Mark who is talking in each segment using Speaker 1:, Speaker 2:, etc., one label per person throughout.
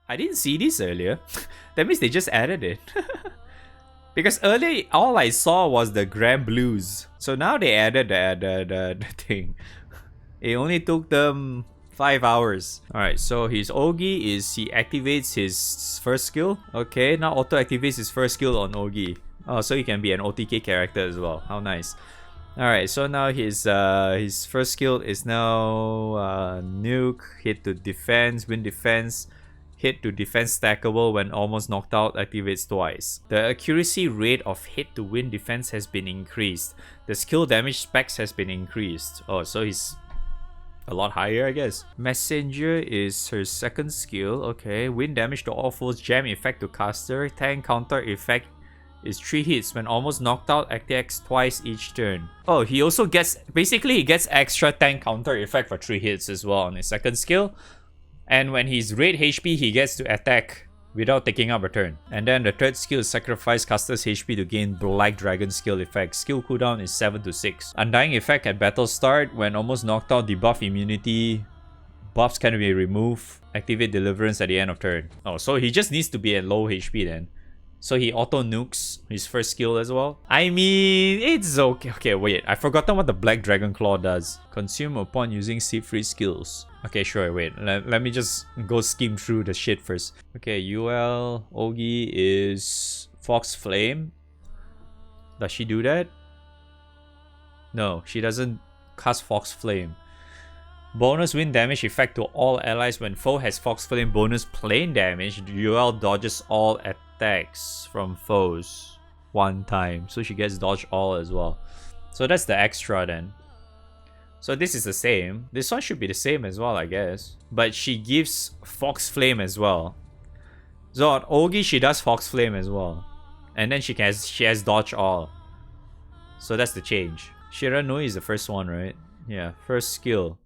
Speaker 1: I didn't see this earlier. That means they just added it. Because earlier, all I saw was the Granblues. So now they added the thing. It only took them 5 hours. Alright, so his Ogi is he activates his first skill. Okay, now auto activates his first skill on Ogi. Oh, so he can be an OTK character as well. How nice. Alright, so now his first skill is now nuke, hit to defense, win defense, hit to defense stackable when almost knocked out, activates twice. The accuracy rate of hit to win defense has been increased. The skill damage specs has been increased. Oh, so he's a lot higher, I guess. Messenger is her second skill. Okay, win damage to all foes, jam effect to caster, tank counter effect is 3 hits when almost knocked out, attacks twice each turn. Oh, he also gets, basically he gets extra tank counter effect for 3 hits as well on his second skill. And when he's raid HP, he gets to attack without taking up a turn. And then the third skill is sacrifice caster's HP to gain Black Dragon skill effect. Skill cooldown is 7 to 6. Undying effect at battle start. When almost knocked out, debuff immunity. Buffs can be removed. Activate deliverance at the end of turn. Oh, so he just needs to be at low HP then. So he auto nukes his first skill as well. I mean, it's okay. Okay, wait. I've forgotten what the Black Dragon Claw does. Consume upon using Siegfried skills. Okay, sure. Wait. Let me just go skim through the shit first. Okay, Yuel Ogi is Fox Flame. Does she do that? No, she doesn't cast Fox Flame. Bonus win damage effect to all allies when foe has Fox Flame bonus plane damage. Yuel dodges all attacks from foes 1 time. So she gets dodge all as well. So that's the extra then. So this is the same. This one should be the same as well, I guess. But she gives Fox Flame as well. So on Ogi, she does Fox Flame as well. And then she has dodge all. So that's the change. Shiranui is the first one, right? Yeah, first skill.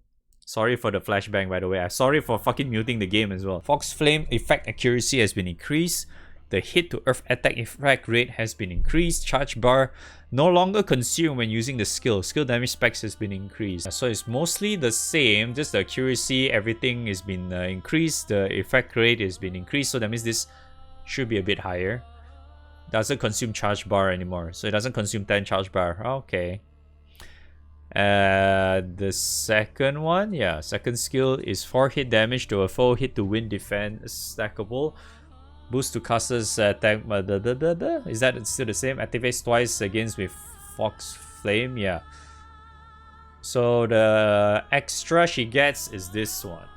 Speaker 1: Sorry for the flashbang, by the way. I'm sorry for fucking muting the game as well. Fox Flame effect accuracy has been increased. The hit to earth attack effect rate has been increased. Charge bar no longer consumed when using the skill. Skill damage specs has been increased. So it's mostly the same. Just the accuracy, everything has been increased. The effect rate has been increased. So that means this should be a bit higher. Doesn't consume charge bar anymore. So it doesn't consume 10 charge bar. Okay. The second one, yeah, second skill is 4 hit damage to a foe, hit to win defense stackable, boost to caster's attack. Is that still the same? Activates twice against with Fox Flame, yeah. So the extra she gets is this one,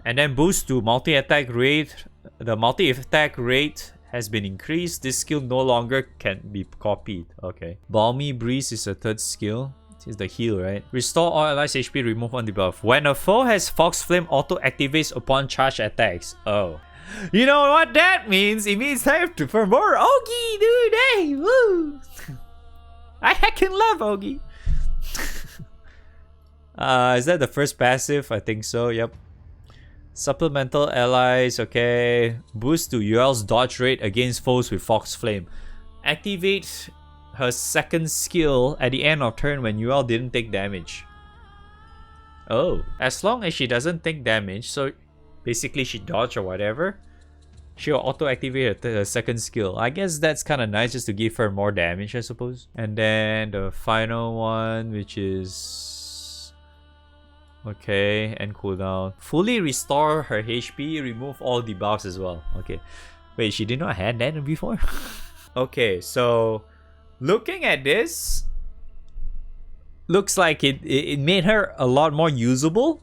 Speaker 1: and then boost to multi attack rate. The multi attack rate has been increased. This skill no longer can be copied. Okay. Balmy Breeze is a third skill. Is the heal, right? Restore all allies HP, remove 1 debuff. When a foe has Fox Flame, auto activates upon charge attacks. Oh. You know what that means? It means time for more Ogi, dude. Hey, woo! I heckin' love Ogi. Is that the first passive? I think so, yep. Supplemental allies, okay. Boost to Yuel's dodge rate against foes with Fox Flame. Activate her second skill at the end of turn when Yuel didn't take damage. Oh, as long as she doesn't take damage, so basically she dodge or whatever, she'll auto-activate her second skill. I guess that's kind of nice just to give her more damage, I suppose. And then the final one, which is... okay, and cooldown. Fully restore her HP, remove all debuffs as well. Okay. Wait, she did not have that before? Okay, so... looking at this, looks like it made her a lot more usable,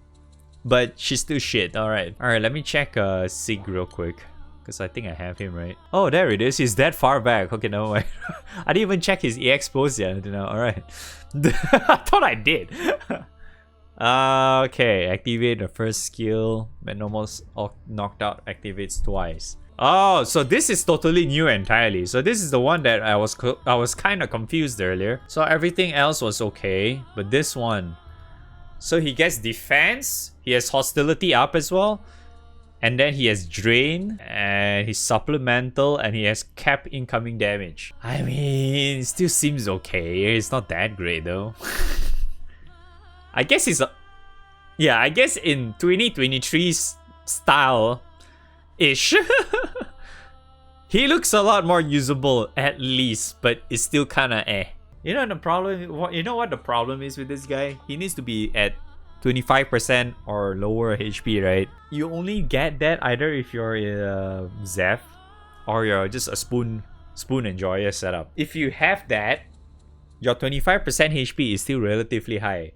Speaker 1: but she's still shit. Alright, let me check Sig real quick, because I think I have him, right? Oh, there it is. He's that far back. Okay, no way. I didn't even check his EX post yet. Alright. I thought I did. Okay, activate the first skill. When almost knocked out, activates twice. Oh, so this is totally new entirely. So this is the one that I was kind of confused earlier. So everything else was okay, but this one. So he gets defense, he has hostility up as well, and then he has drain, and he's supplemental, and he has cap incoming damage. I mean, it still seems okay. It's not that great though. I guess it's yeah, I guess in 2023's style, ish. He looks a lot more usable at least, but it's still kind of eh. You know the problem. You know what the problem is with this guy? He needs to be at 25% or lower HP, right? You only get that either if you're a Zeph or you're just a spoon enjoyer setup. If you have that, your 25% HP is still relatively high.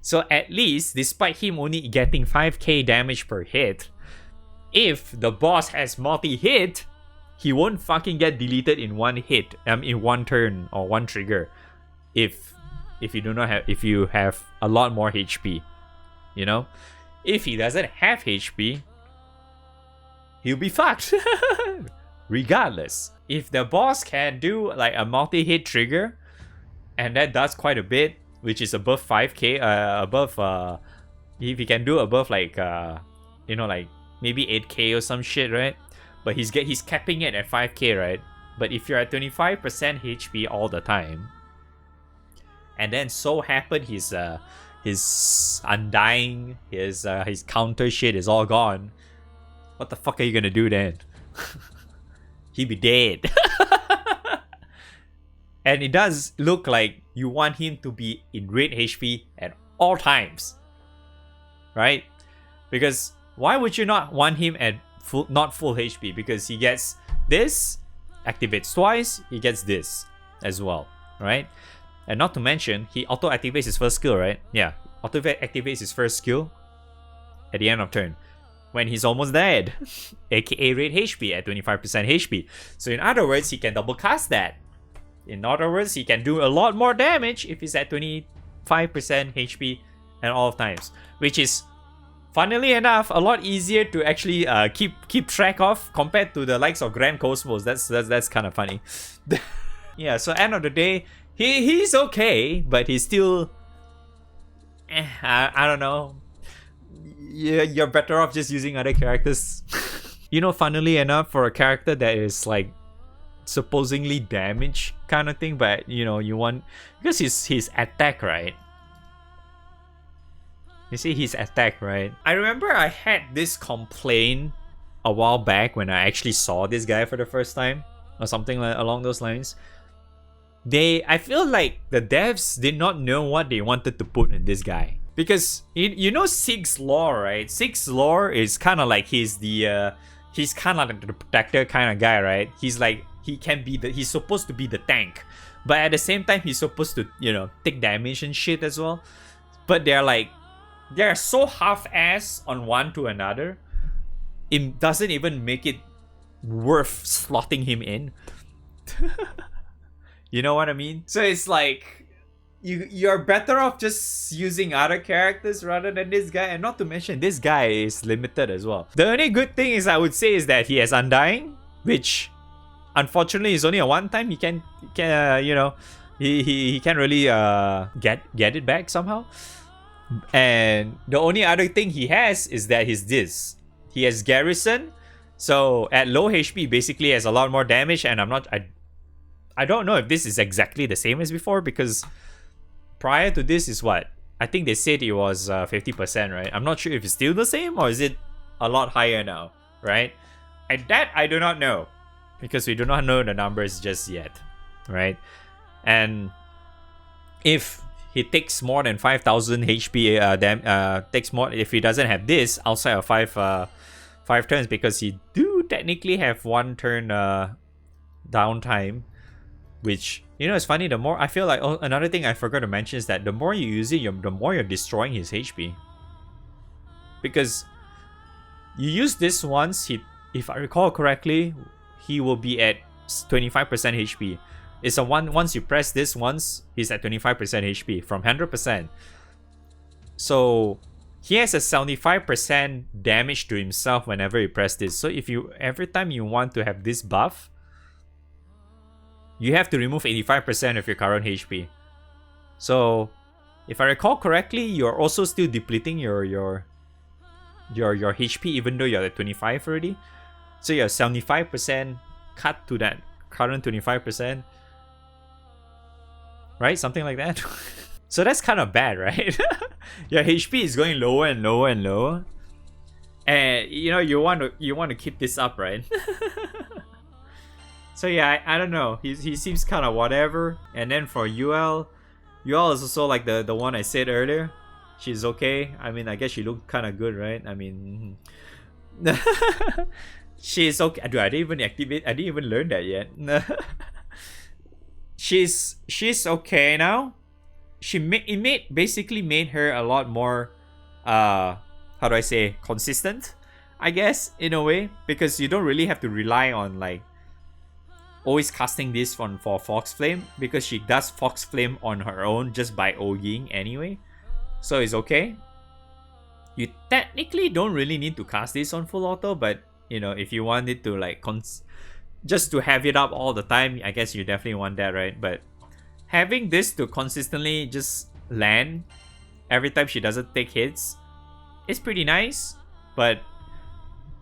Speaker 1: So at least, despite him only getting 5k damage per hit, if the boss has multi-hit, he won't fucking get deleted in one hit, in one turn or one trigger. If you have a lot more HP, you know, if he doesn't have HP, he'll be fucked. Regardless, if the boss can do like a multi-hit trigger, and that does quite a bit, which is above 5k, if he can do above like like maybe 8k or some shit, right? But he's capping it at 5k, right? But if you're at 25% HP all the time, and then so happen his undying, his counter shit is all gone, what the fuck are you gonna do then? He'd be dead. And it does look like you want him to be in great HP at all times, right? Because why would you not want him at not full HP? Because he gets this, activates twice, he gets this as well, right? And not to mention, he auto activates his first skill, right? Yeah, auto activates his first skill at the end of turn when he's almost dead, aka rate HP at 25% HP. So in other words, he can double cast that. In other words, he can do a lot more damage if he's at 25% HP at all times, which is, funnily enough, a lot easier to actually keep track of compared to the likes of Grand Cosmos. That's kind of funny. Yeah, so end of the day, he's okay, but he's still, I don't know. You're better off just using other characters. You know, funnily enough, for a character that is like supposedly damage kind of thing, but you know, you want, because his attack, right? You see his attack, right? I remember I had this complaint a while back when I actually saw this guy for the first time, or something like along those lines. I feel like the devs did not know what they wanted to put in this guy. Because you know Sig's lore, right? Sig's lore is kind of like he's kind of like the protector kind of guy, right? He's like, he's supposed to be the tank, but at the same time he's supposed to, you know, take damage and shit as well. But they're so half-ass on one to another, it doesn't even make it worth slotting him in. You know what I mean? So it's like, you're better off just using other characters rather than this guy. And not to mention, this guy is limited as well. The only good thing is, I would say, is that he has Undying, which unfortunately is only a one-time. He can you know, he can't really get it back somehow. And the only other thing he has is that he has Garrison, so at low HP basically has a lot more damage. And I don't know if this is exactly the same as before, because prior to this is what? I think they said it was 50%, right? I'm not sure if it's still the same or is it a lot higher now, right? And that I do not know, because we do not know the numbers just yet, right? And if he takes more than 5,000 HP, takes more if he doesn't have this outside of five turns, because he do technically have one turn downtime. Which, you know, it's funny, the more I feel like, another thing I forgot to mention is that the more you use it, the more you're destroying his HP. Because you use this once, if I recall correctly, he will be at 25% HP. It's once you press this once, he's at 25% HP from 100%. So he has a 75% damage to himself whenever you press this. So every time you want to have this buff, you have to remove 85% of your current HP. So, if I recall correctly, you're also still depleting your HP even though you're at 25 already. So you're 75% cut to that current 25%. Right? Something like that. So that's kind of bad, right? Your HP is going lower and lower and lower. And you want to keep this up, right? So yeah, I don't know. He seems kind of whatever. And then for Yuel is also like the one I said earlier. She's okay. I mean, I guess she looked kind of good, right? I mean, she's okay. Dude, I didn't even activate. I didn't even learn that yet. she's okay now. Basically made her a lot more how do I say, consistent, I guess, in a way, because you don't really have to rely on like always casting this for Fox Flame, because she does Fox Flame on her own just by OGing anyway. So it's okay. You technically don't really need to cast this on full auto, but if you want it to like just to have it up all the time, I guess you definitely want that, right? But having this to consistently just land every time she doesn't take hits is pretty nice. But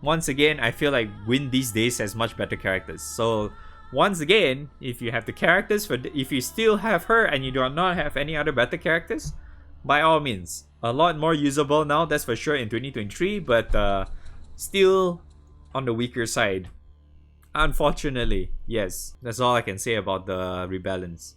Speaker 1: once again, I feel like Win these days has much better characters. So once again, if you have the characters if you still have her and you do not have any other better characters, by all means, a lot more usable now, that's for sure, in 2023, but still on the weaker side, unfortunately. Yes, that's all I can say about the Rebalance.